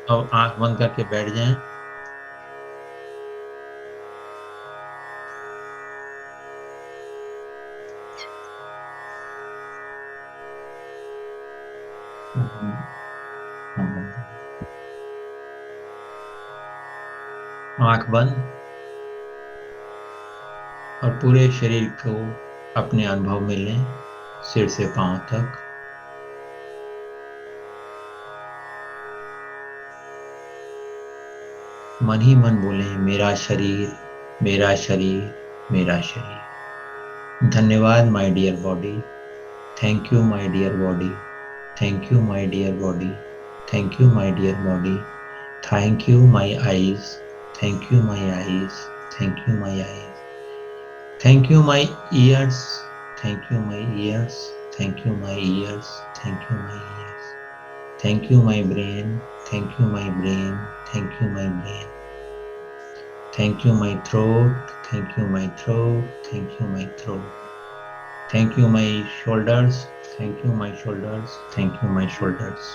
अब आंख बंद करके बैठ जाएं। आंख बंद और पूरे शरीर को अपने अनुभव में लें, सिर से पांव तक। मन ही मन बोलें, मेरा शरीर, मेरा शरीर, मेरा शरीर। धन्यवाद my dear body, thank you my dear body, thank you my dear body, thank you my dear body, thank you my eyes, thank you my eyes, thank you my eyes, thank you my ears, thank you my ears, thank you my ears, thank you my ears, thank you my brain, thank you my brain, thank you my brain, thank you my throat, thank you my throat, thank you my throat, thank you my shoulders, thank you my shoulders, thank you my shoulders,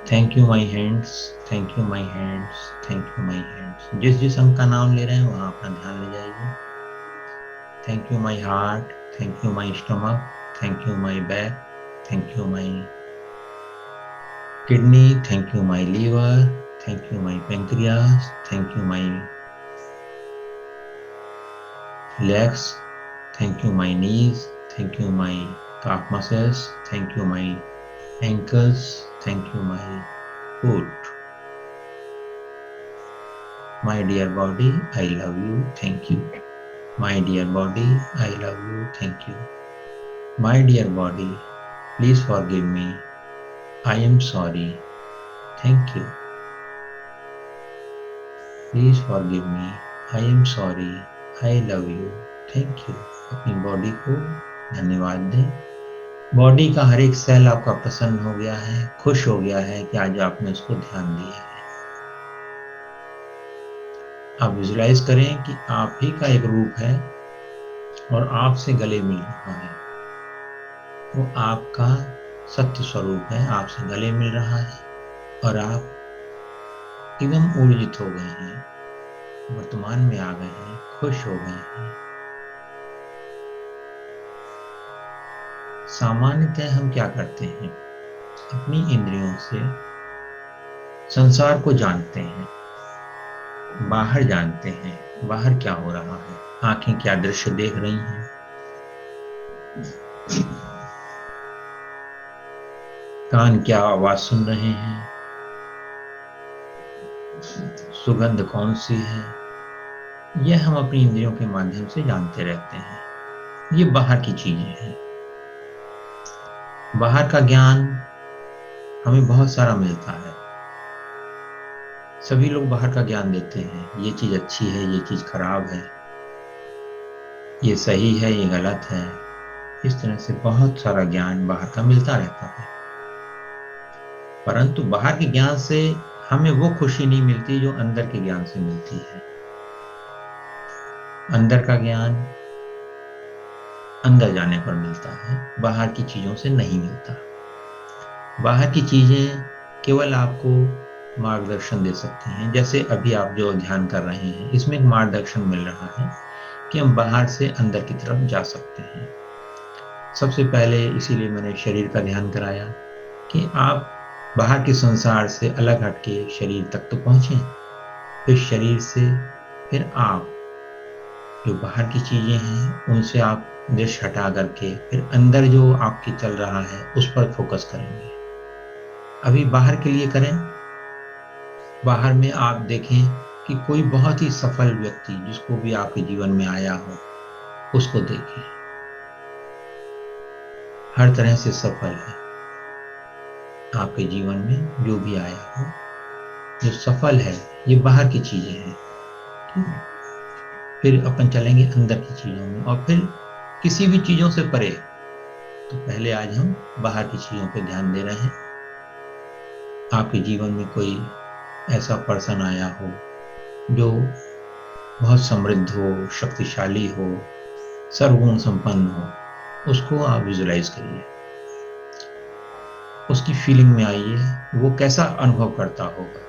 thank you my hands, thank you my hands, thank you my hands। जिस जिस अंग का नाम ले रहे हैं वहां अपना ध्यान ले जाइए। thank you my heart, thank you my stomach, thank you my back, thank you my kidney, thank you my liver, thank you my pancreas, thank you my legs, thank you my knees, thank you my calf muscles, thank you my ankles, thank you my foot। My dear body, I love you, thank you। My dear body, I love you, thank you। My dear body, please forgive me, I am sorry, thank you। Please forgive me, I am sorry, I love you, thank you। अपनी body को धन्यवाद दें। Body का हर एक cell आपका प्रसन्न हो गया है, खुश हो गया है कि आज आपने उसको ध्यान दिया है। आप विजुलाइज करें कि आप ही का एक रूप है और आपसे गले मिल रहा है। वो आपका सत्य स्वरूप है, आपसे गले मिल रहा है और आप एकदम ऊर्जित हो गए हैं, वर्तमान में आ गए हैं, खुश हो गए हैं। सामान्यतः हम क्या करते हैं, अपनी इंद्रियों से संसार को जानते हैं, बाहर जानते हैं, बाहर क्या हो रहा है, आंखें क्या दृश्य देख रही हैं, कान क्या आवाज सुन रहे हैं, सुगंध कौन सी है, यह हम अपनी इंद्रियों के माध्यम से जानते रहते हैं। ये बाहर की चीजें हैं। बाहर का ज्ञान हमें बहुत सारा मिलता है। सभी लोग बाहर का ज्ञान देते हैं, ये चीज अच्छी है, ये चीज खराब है, ये सही है, ये गलत है। इस तरह से बहुत सारा ज्ञान बाहर का मिलता रहता है, परंतु बाहर के ज्ञान से हमें वो खुशी नहीं मिलती जो अंदर के ज्ञान से मिलती है। अंदर का ज्ञान अंदर जाने पर मिलता है, बाहर की चीजों से नहीं मिलता। बाहर की चीजें केवल आपको मार्गदर्शन दे सकती हैं। जैसे अभी आप जो ध्यान कर रहे हैं, इसमें एक मार्गदर्शन मिल रहा है कि हम बाहर से अंदर की तरफ जा सकते हैं। सबसे पहले इसीलिए मैंने शरीर का ध्यान कराया कि आप बाहर के संसार से अलग हटके शरीर तक तो पहुंचे, फिर शरीर से फिर आप जो बाहर की चीजें हैं उनसे आप दृष्टि हटा करके फिर अंदर जो आपके चल रहा है उस पर फोकस करेंगे। अभी बाहर के लिए करें। बाहर में आप देखें कि कोई बहुत ही सफल व्यक्ति जिसको भी आपके जीवन में आया हो उसको देखें, हर तरह से सफल है। आपके जीवन में जो भी आया हो, जो सफल है, ये बाहर की चीजें हैं। ठीक है, फिर अपन चलेंगे अंदर की चीजों में और फिर किसी भी चीजों से परे। तो पहले आज हम बाहर की चीजों पे ध्यान दे रहे हैं। आपके जीवन में कोई ऐसा पर्सन आया हो जो बहुत समृद्ध हो, शक्तिशाली हो, सर्वगुण संपन्न हो, उसको आप विजुलाइज करिए, उसकी फीलिंग में आइए, वो कैसा अनुभव करता होगा।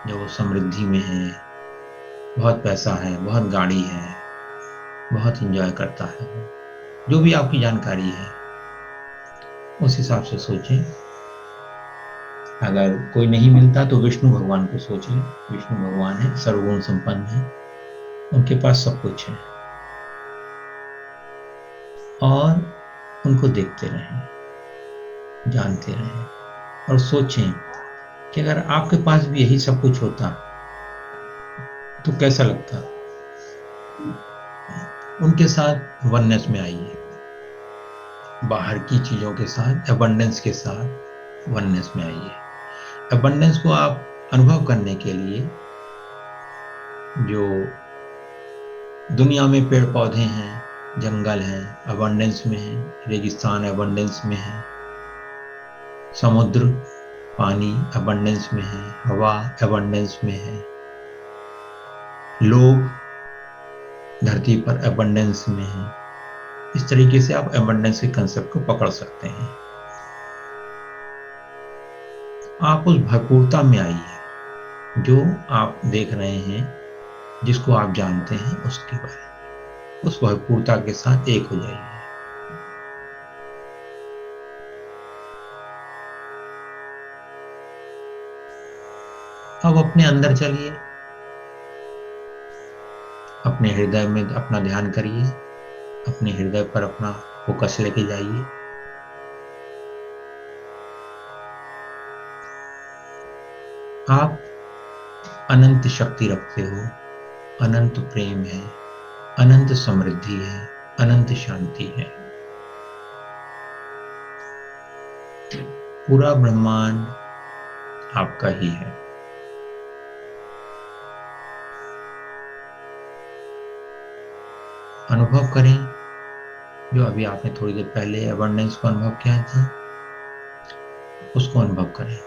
जो वो समृद्धि में है, बहुत पैसा है, बहुत गाड़ी है, बहुत एंजॉय करता है, जो भी आपकी जानकारी है उस हिसाब से सोचें। अगर कोई नहीं मिलता तो विष्णु भगवान को सोच लें। विष्णु भगवान है, सर्वगुण संपन्न है, उनके पास सब कुछ है, और उनको देखते रहें, जानते रहें, और सोचें कि अगर आपके पास भी यही सब कुछ होता तो कैसा लगता। उनके साथ वननेस में आइए, बाहर की चीजों के साथ, एबंडेंस के साथ वननेस में आइए। एबंडेंस को आप अनुभव करने के लिए, जो दुनिया में पेड़ पौधे हैं, जंगल हैं, एबंडेंस में है, रेगिस्तान एबंडेंस में है, समुद्र पानी एबंडेंस में है, हवा एबंडेंस में है, लोग धरती पर एबंडेंस में है। इस तरीके से आप एबंडेंस के कंसेप्ट को पकड़ सकते हैं। आप उस भरपूरता में आइए जो आप देख रहे हैं, जिसको आप जानते हैं, उसके बारे में उस भरपूरता के साथ एक हो जाइए। अब अपने अंदर चलिए, अपने हृदय में अपना ध्यान करिए, अपने हृदय पर अपना फोकस लेके जाइए। आप अनंत शक्ति रखते हो, अनंत प्रेम है, अनंत समृद्धि है, अनंत शांति है। पूरा ब्रह्मांड आपका ही है। अनुभव करें जो अभी आपने थोड़ी देर पहले अबंडेंस को अनुभव किया था, उसको अनुभव करें,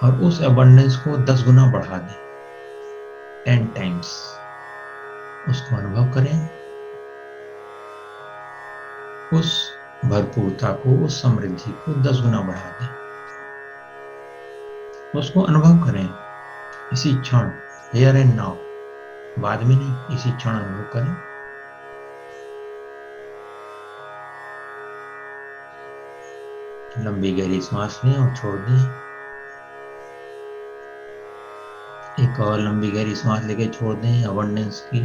और उस अबंडेंस को 10 गुना बढ़ा दें, 10 टाइम्स उसको अनुभव करें। उस भरपूरता को, उस समृद्धि को 10 गुना बढ़ा दें, उसको अनुभव करें इसी क्षण, हियर एंड नाउ, बाद में नहीं, इसी क्षण अनुभव करें। लंबी गहरी सांस लें और छोड़ दें। एक और लंबी गहरी सांस लेके छोड़ दें। अबंडेंस की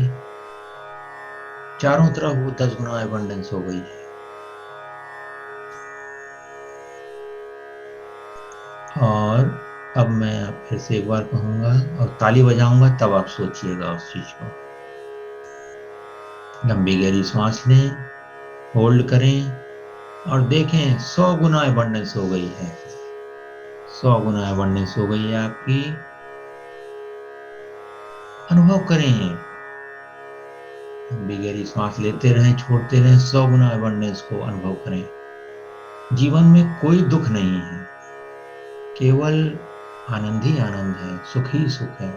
चारों तरफ वो 10 गुना अबंडेंस हो गई है। और अब मैं फिर से एक बार कहूंगा और ताली बजाऊंगा, तब आप सोचिएगा उस चीज को। लंबी गहरी सांस लें, होल्ड करें और देखें 100 गुना अबंडेंस हो गई है। 100 गुना अबंडेंस हो गई है आपकी। अनुभव करें, लंबी गहरी सांस लेते रहें, छोड़ते रहें, 100 गुना अबंडेंस को अनुभव करें। जीवन में कोई दुख नहीं है, केवल आनंद ही आनंद है, सुख ही सुख है,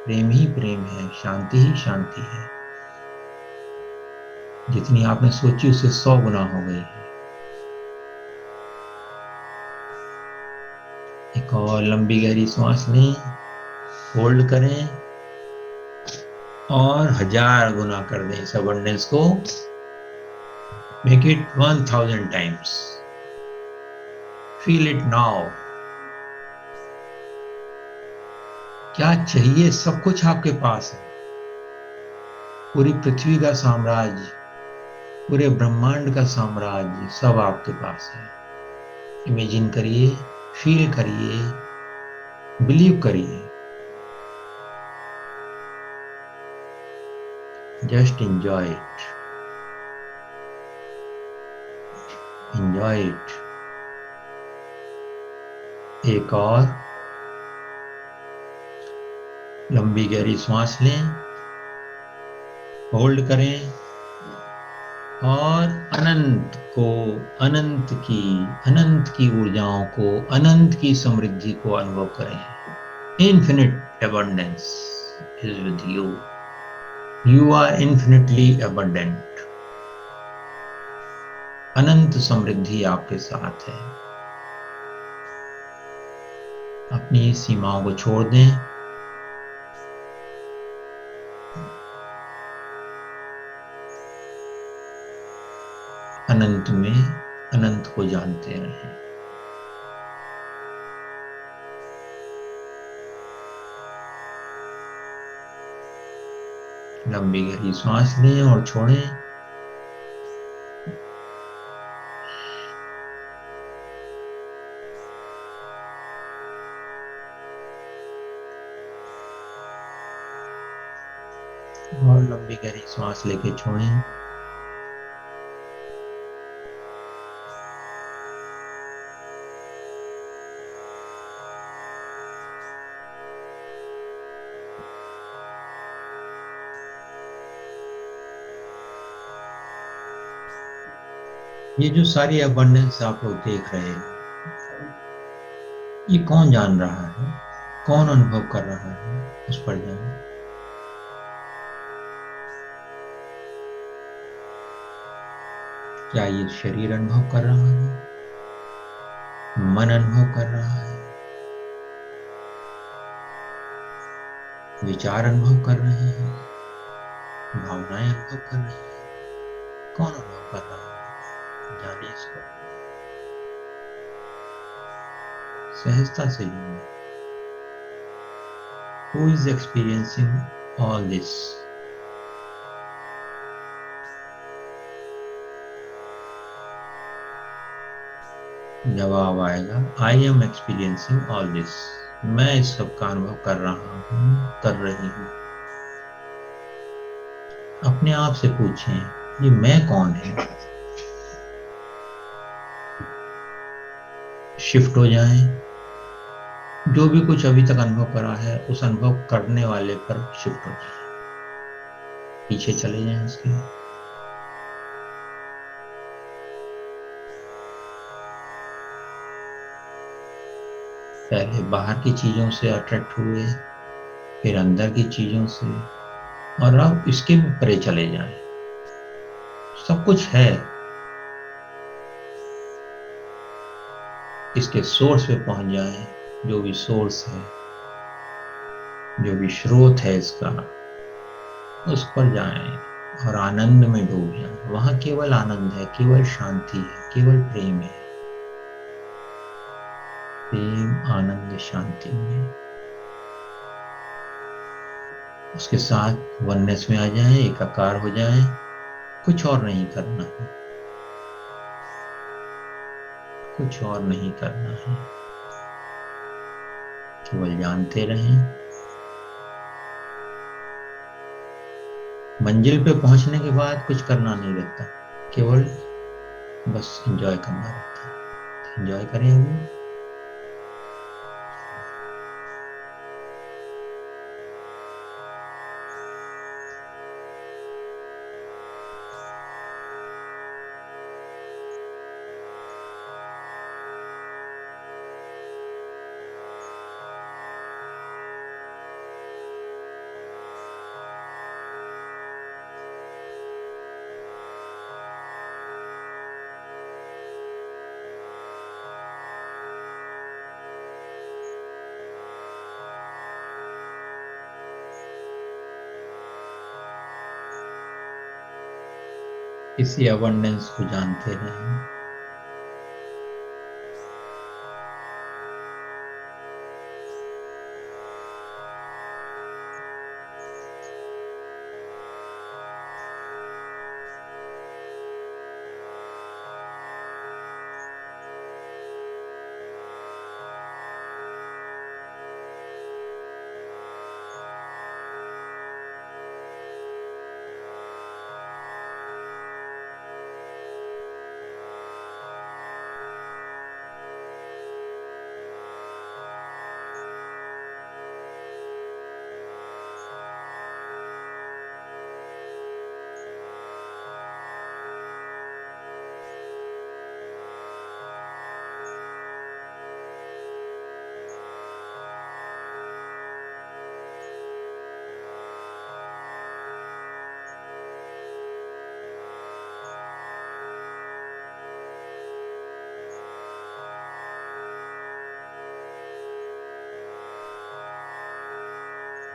प्रेम ही प्रेम है, शांति ही शांति है। जितनी आपने सोची उससे 100 गुना हो गई है। एक और लंबी गहरी सांस लें, होल्ड करें और 1000 गुना कर दें इस अबंडेंस को। Make it 1000 times. Feel it now. क्या चाहिए? सब कुछ आपके पास है। पूरी पृथ्वी का साम्राज्य, पूरे ब्रह्मांड का साम्राज्य, सब आपके पास है। इमेजिन करिए, फील करिए, बिलीव करिए। Just enjoy it, enjoy it. एक और लंबी गहरी सांस लें, होल्ड करें और अनंत को, अनंत की ऊर्जाओं को, अनंत की समृद्धि को अनुभव करें। Infinite abundance is with you. You are infinitely abundant. अनंत समृद्धि आपके साथ है। अपनी सीमाओं को छोड़ दें। अनंत में अनंत को जानते रहें। लंबी गहरी सांस लें और छोड़ें। और लंबी गहरी सांस लेके छोड़ें। ये जो सारी अबंडेंस आप लोग देख रहे हैं, ये कौन जान रहा है, कौन अनुभव कर रहा है, उस पर जाएं। क्या ये शरीर अनुभव कर रहा है, मन अनुभव कर रहा है, विचार अनुभव कर रहे हैं, भावनाएं अनुभव कर रही हैं? कौन अनुभव कर रहा है? जानिए इसको, सहजता से जानिए। Who is experiencing all this? जवाब आएगा, I am experiencing all this. मैं इस सब का अनुभव कर रहा हूँ, कर रही हूँ। अपने आप से पूछें, ये मैं कौन है? शिफ्ट हो जाएं। जो भी कुछ अभी तक अनुभव करा है, उस अनुभव करने वाले पर शिफ्ट हो जाएं। पीछे चले जाएं उसके। पहले बाहर की चीजों से अट्रैक्ट हुए, फिर अंदर की चीजों से, और अब इसके भी परे चले जाएं। सब कुछ है, इसके सोर्स पे पहुंच जाएं। जो भी सोर्स है, जो भी स्रोत है इसका, उस पर जाएं और आनंद में डूब जाएं। वहां केवल आनंद है, केवल शांति है, केवल प्रेम है। प्रेम, आनंद, शांति में उसके साथ वननेस में आ जाएं, एकाकार हो जाएं। कुछ और नहीं करना है, कुछ और नहीं करना है, केवल जानते रहें। मंजिल पे पहुंचने के बाद कुछ करना नहीं रहता, केवल बस एंजॉय करना रहता है। एंजॉय करें अभी। इसी अबंडेंस को जानते रहें।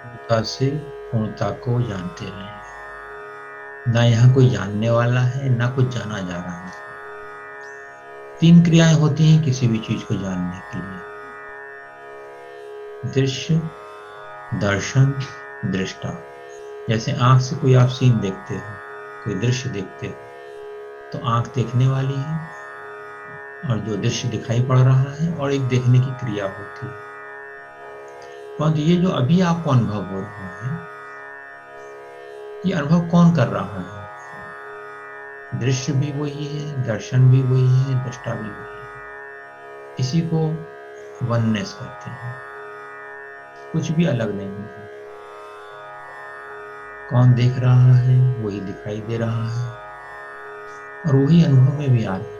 पूर्णता से पूर्णता को जानते रहें। ना यहाँ कोई जानने वाला है, ना कुछ जाना जा रहा है। 3 क्रियाएं होती हैं किसी भी चीज को जानने के लिए: दृश्य, दर्शन, दृष्टा। जैसे आंख से कोई आप सीन देखते हो, कोई दृश्य देखते हो, तो आंख देखने वाली है और जो दृश्य दिखाई पड़ रहा है, और एक देखने की क्रिया होती है। परंतु ये जो अभी आपको अनुभव हो रहा है, ये अनुभव कौन कर रहा है? दृश्य भी वही है, दर्शन भी वही है, दृष्टा भी वही है। इसी को वननेस कहते हैं। कुछ भी अलग नहीं है। कौन देख रहा है, वही दिखाई दे रहा है और वही अनुभव में भी आ रहा है।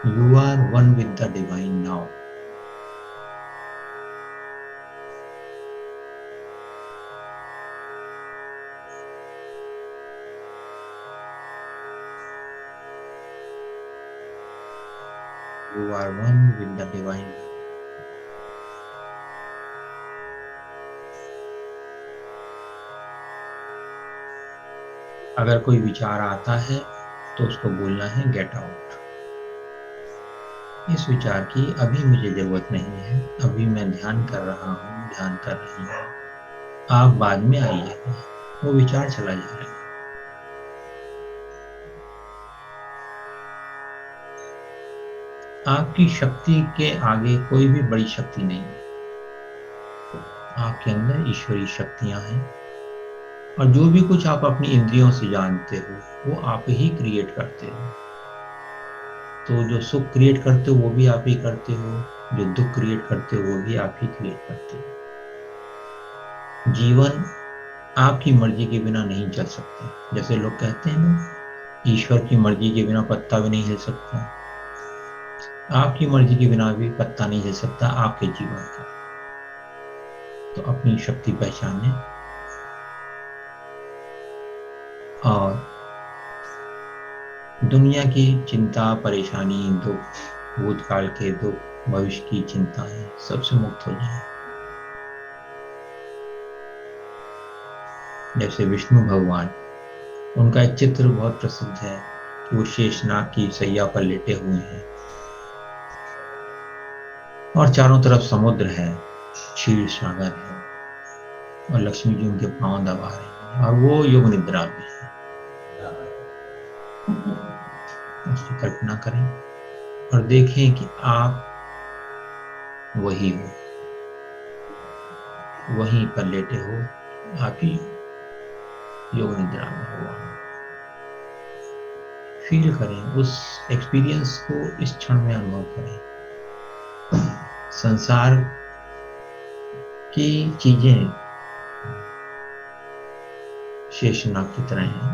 You are one with the divine now. You are one with the divine. अगर कोई विचार आता है तो उसको बोलना है गेट आउट। इस विचार की अभी मुझे जरूरत नहीं है, अभी मैं ध्यान कर रहा हूँ, ध्यान कर रही हूँ, आप बाद में आइएगा। वो विचार चला जाएगा। आपकी शक्ति के आगे कोई भी बड़ी शक्ति नहीं है। आपके अंदर ईश्वरीय शक्तियां हैं और जो भी कुछ आप अपनी इंद्रियों से जानते हो वो आप ही क्रिएट करते हो। तो जो सुख क्रिएट करते हो वो भी आप ही करते हो, जो दुख क्रिएट करते हो वो भी आप ही क्रिएट करते हो। जीवन आपकी मर्जी के बिना नहीं चल सकता। जैसे लोग कहते हैं ना, ईश्वर की मर्जी के बिना पत्ता भी नहीं हिल सकता। आपकी मर्जी के बिना भी पत्ता नहीं हिल सकता आपके जीवन का। तो अपनी शक्ति पहचाने और दुनिया की चिंता, परेशानी, दुख, भूतकाल के दुख, भविष्य की चिंताएं सबसे मुक्त हो जाए। जैसे विष्णु भगवान, उनका एक चित्र बहुत प्रसिद्ध है कि वो शेषनाग की सैया पर लेटे हुए हैं और चारों तरफ समुद्र है, क्षीर सागर है और लक्ष्मी जी उनके पांव दबा रही हैं और वो योग निद्रा में है। उसकी कल्पना करें और देखें कि आप वही हो, वहीं पर लेटे हो, आप ही योग निद्रा में हो। फील करें, उस एक्सपीरियंस को इस क्षण में अनुभव करें। संसार की चीजें शेषनाग की तरह हैं,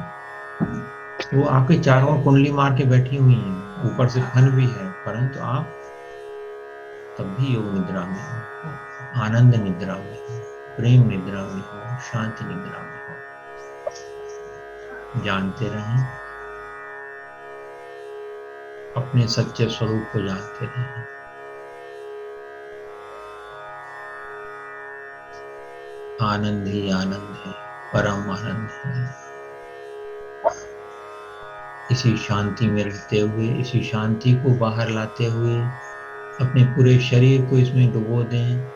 वो आपके चारों ओर कुंडली मार के बैठी हुई हैं, ऊपर से फन भी है, परंतु आप तब भी योग निद्रा में हो, आनंद निद्रा में हो, प्रेम निद्रा में हो, शांति निद्रा में हो। जानते रहें, अपने सच्चे स्वरूप को जानते रहें। आनंद ही आनंद है, परम आनंद है। इसी शांति में रहते हुए, इसी शांति को बाहर लाते हुए अपने पूरे शरीर को इसमें डुबो दें।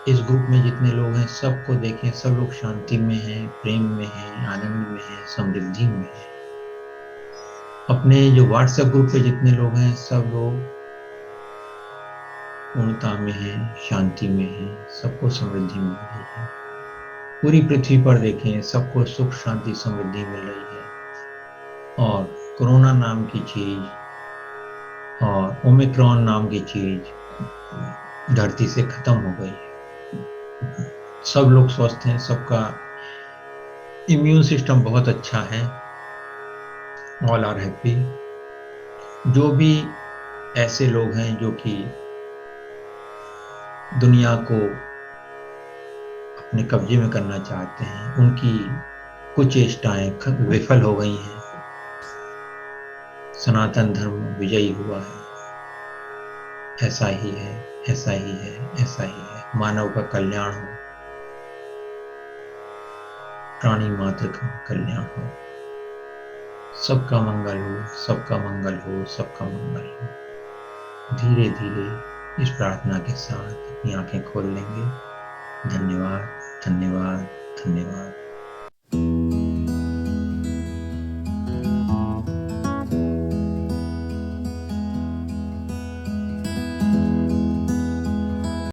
इस ग्रुप में जितने लोग हैं सबको देखें, सब लोग शांति में हैं, प्रेम में हैं, आनंद में हैं, समृद्धि में हैं। अपने जो व्हाट्सएप ग्रुप पे जितने लोग हैं सब लोग पूर्णता में हैं, शांति में हैं, सबको समृद्धि मिल रही है। पूरी पृथ्वी पर देखें, सबको सुख, शांति, समृद्धि मिल रही है और कोरोना नाम की चीज और ओमिक्रॉन नाम की चीज धरती से खत्म हो गई है। सब लोग स्वस्थ हैं, सबका इम्यून सिस्टम बहुत अच्छा है, ऑल आर हैप्पी। जो भी ऐसे लोग हैं जो कि दुनिया को अपने कब्जे में करना चाहते हैं, उनकी कुछ चेष्टाएं विफल हो गई हैं। सनातन धर्म विजयी हुआ है। ऐसा ही है, ऐसा ही है, ऐसा ही है। मानव का कल्याण हो, प्राणी मात्र का कल्याण हो। सबका मंगल हो, सबका मंगल हो, सबका मंगल हो। धीरे धीरे इस प्रार्थना के साथ अपनी आंखें खोल लेंगे। धन्यवाद, धन्यवाद, धन्यवाद।